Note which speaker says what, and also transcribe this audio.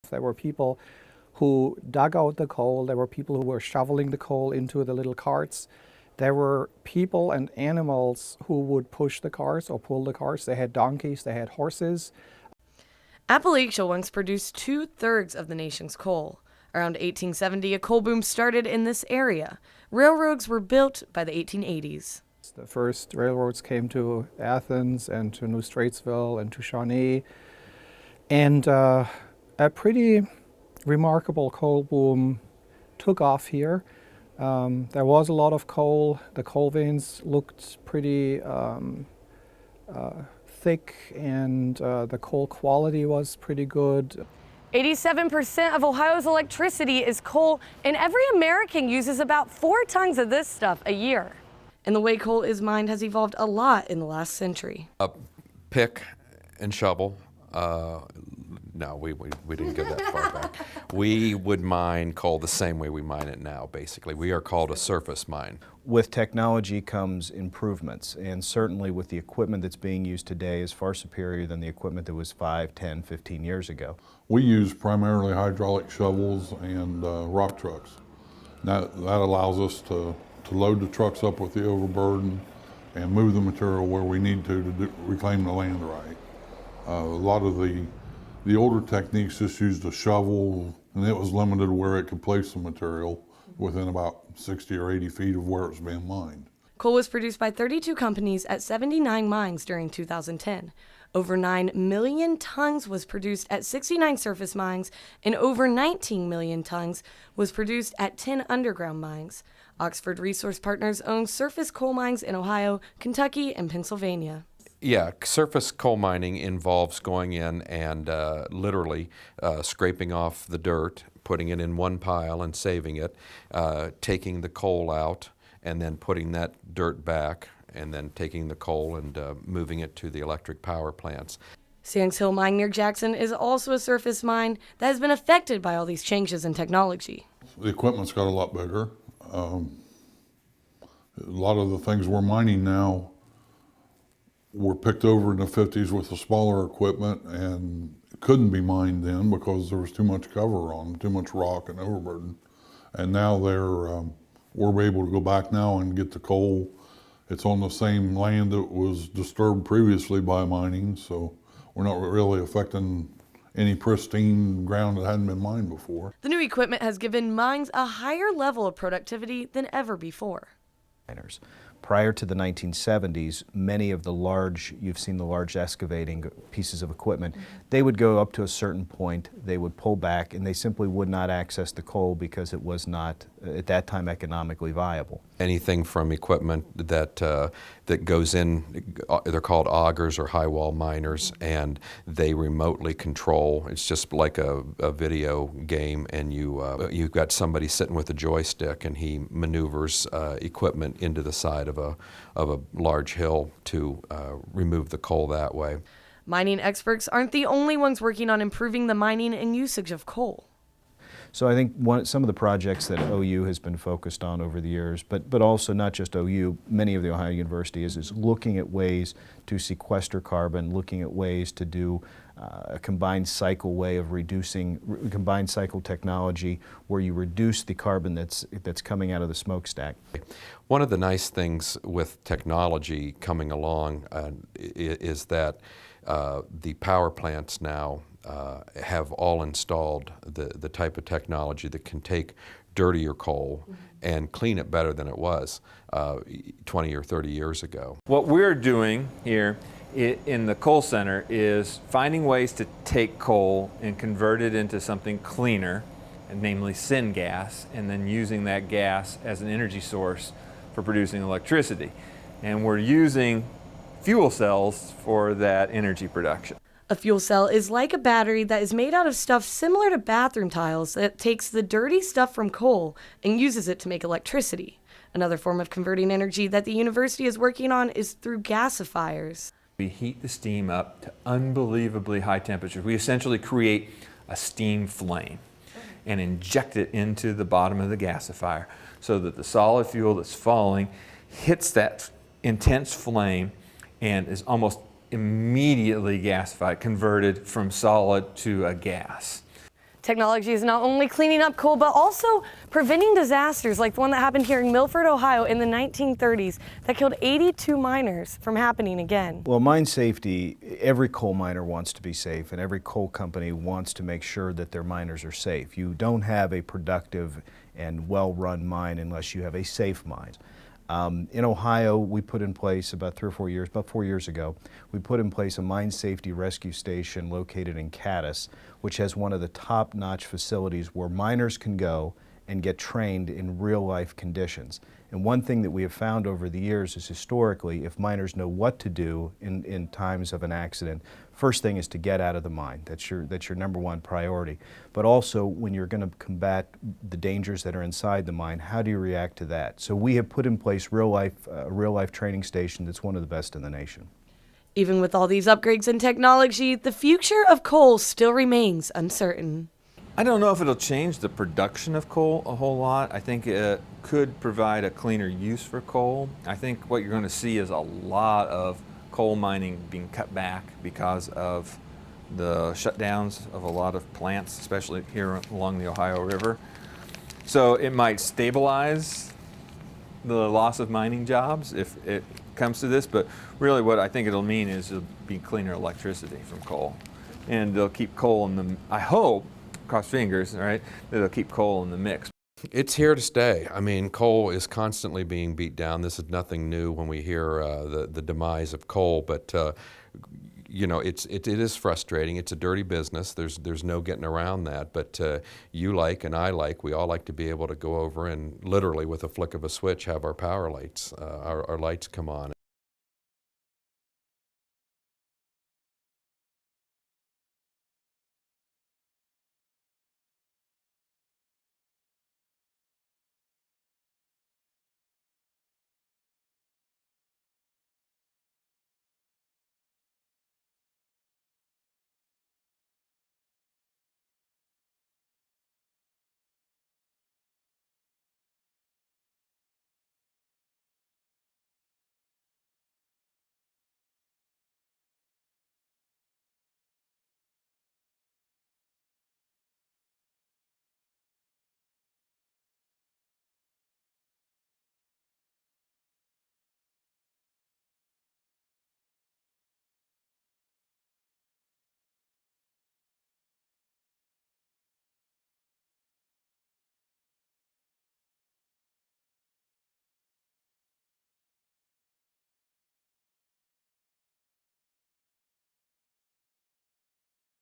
Speaker 1: There were people who dug out the coal. There were people who were shoveling the coal into the little carts. There were people and animals who would push the cars or pull the cars. They had donkeys, they had horses.
Speaker 2: Appalachia once produced 2/3 of the nation's coal. Around 1870, a coal boom started in this area. Railroads were built by the 1880s.
Speaker 1: The first railroads came to Athens and to New Straitsville and to Shawnee. And a pretty remarkable coal boom took off here. There was a lot of coal. The coal veins looked pretty thick, and the coal quality was pretty good.
Speaker 2: 87% of Ohio's electricity is coal, and every American uses about 4 tons of this stuff a year. And the way coal is mined has evolved a lot in the last century.
Speaker 3: Pick and shovel. No, we didn't go that far back. We would mine coal the same way we mine it now, basically. We are called a surface mine.
Speaker 4: With technology comes improvements, and certainly with the equipment that's being used today is far superior than the equipment that was 5, 10, 15 years ago.
Speaker 5: We use primarily hydraulic shovels and rock trucks. That allows us to load the trucks up with the overburden and move the material where we need to reclaim the land right. A lot of the older techniques just used a shovel, and it was limited where it could place the material within about 60 or 80 feet of where it was being mined.
Speaker 2: Coal was produced by 32 companies at 79 mines during 2010. Over 9 million tons was produced at 69 surface mines, and over 19 million tons was produced at 10 underground mines. Oxford Resource Partners owns surface coal mines in Ohio, Kentucky, and Pennsylvania.
Speaker 3: Yeah, surface coal mining involves going in and literally scraping off the dirt, putting it in one pile and saving it, taking the coal out, and then putting that dirt back, and then taking the coal and moving it to the electric power plants.
Speaker 2: Sands Hill Mine near Jackson is also a surface mine that has been affected by all these changes in technology.
Speaker 5: The equipment's got a lot bigger. A lot of the things we're mining now were picked over in the 50s with the smaller equipment and couldn't be mined then because there was too much cover on them, too much rock and overburden. And now we're able to go back now and get the coal. It's on the same land that was disturbed previously by mining, so we're not really affecting any pristine ground that hadn't been mined before.
Speaker 2: The new equipment has given mines a higher level of productivity than ever before.
Speaker 4: Prior to the 1970s, many of the you've seen the large excavating pieces of equipment, they would go up to a certain point, they would pull back, and they simply would not access the coal because it was not, at that time, economically viable.
Speaker 3: Anything from equipment that goes in, they're called augers or high wall miners, and they remotely control. It's just like a video game, and you've got somebody sitting with a joystick, and he maneuvers equipment into the side of a large hill to remove the coal that way.
Speaker 2: Mining experts aren't the only ones working on improving the mining and usage of coal.
Speaker 4: So I think some of the projects that OU has been focused on over the years, but also not just OU, many of the Ohio Universities is looking at ways to sequester carbon, looking at ways to do a combined cycle way of combined cycle technology where you reduce the carbon that's coming out of the smokestack.
Speaker 3: One of the nice things with technology coming along is that the power plants now have all installed the type of technology that can take dirtier coal and clean it better than it was 20 or 30 years ago.
Speaker 6: What we're doing here in the coal center is finding ways to take coal and convert it into something cleaner, and namely syngas, and then using that gas as an energy source for producing electricity. And we're using fuel cells for that energy production.
Speaker 2: A fuel cell is like a battery that is made out of stuff similar to bathroom tiles that takes the dirty stuff from coal and uses it to make electricity. Another form of converting energy that the university is working on is through gasifiers.
Speaker 6: We heat the steam up to unbelievably high temperatures. We essentially create a steam flame and inject it into the bottom of the gasifier so that the solid fuel that's falling hits that intense flame and is almost immediately gasified, converted from solid to a gas.
Speaker 2: Technology is not only cleaning up coal, but also preventing disasters like the one that happened here in Milford, Ohio in the 1930s that killed 82 miners from happening again.
Speaker 4: Well, mine safety, every coal miner wants to be safe, and every coal company wants to make sure that their miners are safe. You don't have a productive and well-run mine unless you have a safe mine. In Ohio, we put in place about 4 years ago, we put in place a mine safety rescue station located in Cadiz, which has one of the top-notch facilities where miners can go and get trained in real-life conditions. And one thing that we have found over the years is historically, if miners know what to do in times of an accident, first thing is to get out of the mine. That's your number one priority. But also, when you're going to combat the dangers that are inside the mine, how do you react to that? So we have put in place a real-life training station that's one of the best in the nation.
Speaker 2: Even with all these upgrades in technology, the future of coal still remains uncertain.
Speaker 6: I don't know if it'll change the production of coal a whole lot. I think it could provide a cleaner use for coal. I think what you're going to see is a lot of coal mining being cut back because of the shutdowns of a lot of plants, especially here along the Ohio River. So it might stabilize the loss of mining jobs if it comes to this, but really what I think it'll mean is it'll be cleaner electricity from coal. And they'll keep coal in the, I hope, cross fingers, right, that they'll keep coal in the mix.
Speaker 3: It's here to stay. I mean, coal is constantly being beat down. This is nothing new when we hear the demise of coal, but you know, it is frustrating. It's a dirty business. There's no getting around that. But you like and I like, we all like to be able to go over and literally with a flick of a switch have our power lights, our lights come on.